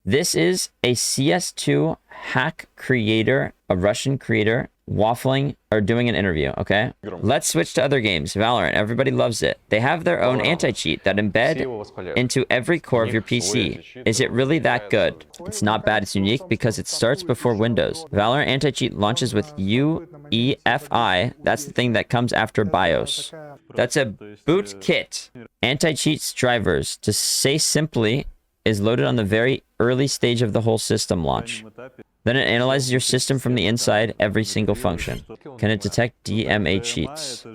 This is a CS2 hack creator, a Russian creator, waffling or doing an interview, okay? Let's switch to other games. Valorant, everybody loves it. They have their own anti-cheat that embed into every core of your PC. Is it really that good? It's not bad, it's unique because it starts before Windows. Valorant anti-cheat launches with UEFI. That's the thing that comes after BIOS. That's a boot kit. Anti-cheats drivers, to say simply, is loaded on the very early stage of the whole system launch. Then it analyzes your system from the inside, every single function. Can it detect DMA cheats?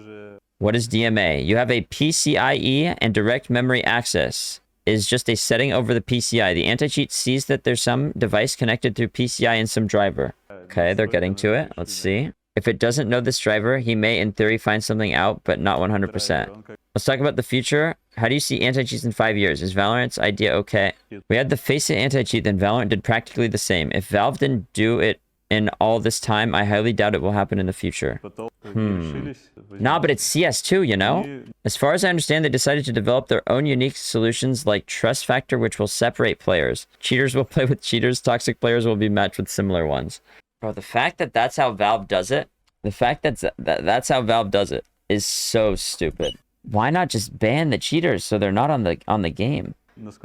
What is DMA? You have a PCIe and direct memory access. Is just a setting over the PCI. The anti-cheat sees that there's some device connected through PCI and some driver. Okay, they're getting to it. Let's see. If it doesn't know this driver, he may in theory find something out, but not 100%. Let's talk about the future. How do you see anti-cheats in 5 years? Is Valorant's idea okay? We had the Face It anti-cheat, then Valorant did practically the same. If Valve didn't do it in all this time, I highly doubt it will happen in the future. Nah, but it's CS2, you know? As far as I understand, they decided to develop their own unique solutions like Trust Factor, which will separate players. Cheaters will play with cheaters, toxic players will be matched with similar ones. Bro, the fact that that's how Valve does it, that's how Valve does it is so stupid. Why not just ban the cheaters so they're not on the game? If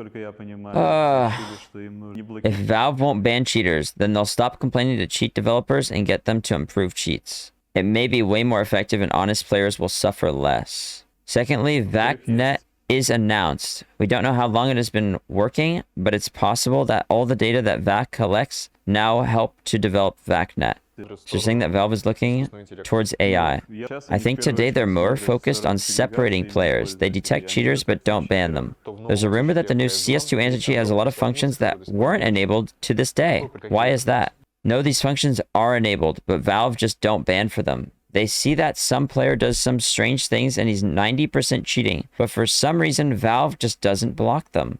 Valve won't ban cheaters, then they'll stop complaining to cheat developers and get them to improve cheats. It may be way more effective and honest players will suffer less. Secondly, VACnet is announced. We don't know how long it has been working, but it's possible that all the data that VAC collects now help to develop VACnet. So you're saying that Valve is looking towards AI. I think today they're more focused on separating players. They detect cheaters but don't ban them. There's a rumor that the new CS2 Anticheat has a lot of functions that weren't enabled to this day. Why is that? No, these functions are enabled, but Valve just don't ban for them. They see that some player does some strange things and he's 90% cheating, but for some reason Valve just doesn't block them.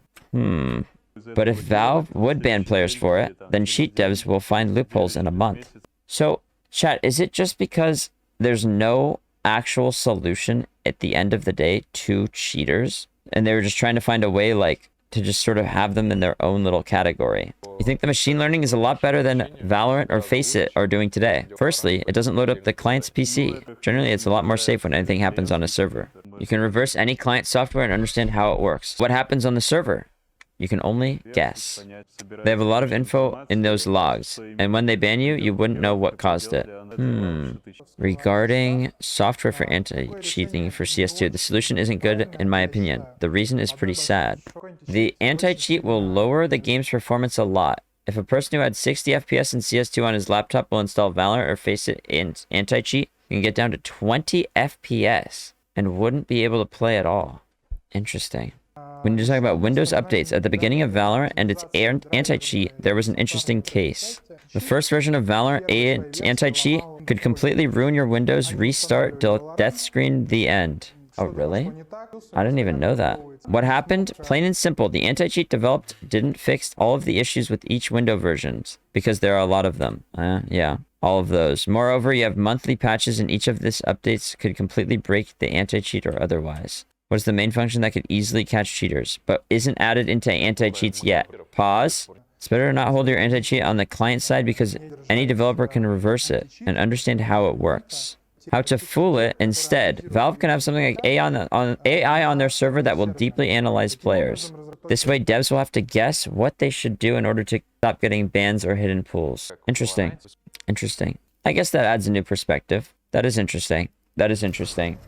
But if Valve would ban players for it, then cheat devs will find loopholes in a month. So, chat, is it just because there's no actual solution at the end of the day to cheaters? And they were just trying to find a way, like, to just sort of have them in their own little category. You think the machine learning is a lot better than Valorant or Face It are doing today? Firstly, it doesn't load up the client's PC. Generally, it's a lot more safe when anything happens on a server. You can reverse any client software and understand how it works. What happens on the server? You can only guess. They have a lot of info in those logs, and when they ban you, you wouldn't know what caused it. Regarding software for anti-cheating for CS2, the solution isn't good in my opinion. The reason is pretty sad. The anti-cheat will lower the game's performance a lot. If a person who had 60 FPS in CS2 on his laptop will install Valorant or Face It in anti-cheat, you can get down to 20 FPS and wouldn't be able to play at all. Interesting. When you're talking about Windows updates, at the beginning of Valorant and its anti-cheat, there was an interesting case. The first version of Valorant anti-cheat could completely ruin your Windows, restart, death screen, the end. Oh, really? I didn't even know that. What happened? Plain and simple, the anti-cheat developed didn't fix all of the issues with each window versions, because there are a lot of them. Yeah, all of those. Moreover, you have monthly patches and each of these updates could completely break the anti-cheat or otherwise. What is the main function that could easily catch cheaters, but isn't added into anti-cheats yet? Pause. It's better to not hold your anti-cheat on the client side because any developer can reverse it and understand how it works. How to fool it instead. Valve can have something like AI on their server that will deeply analyze players. This way, devs will have to guess what they should do in order to stop getting bans or hidden pools. Interesting. Interesting. I guess that adds a new perspective. That is interesting. That is interesting.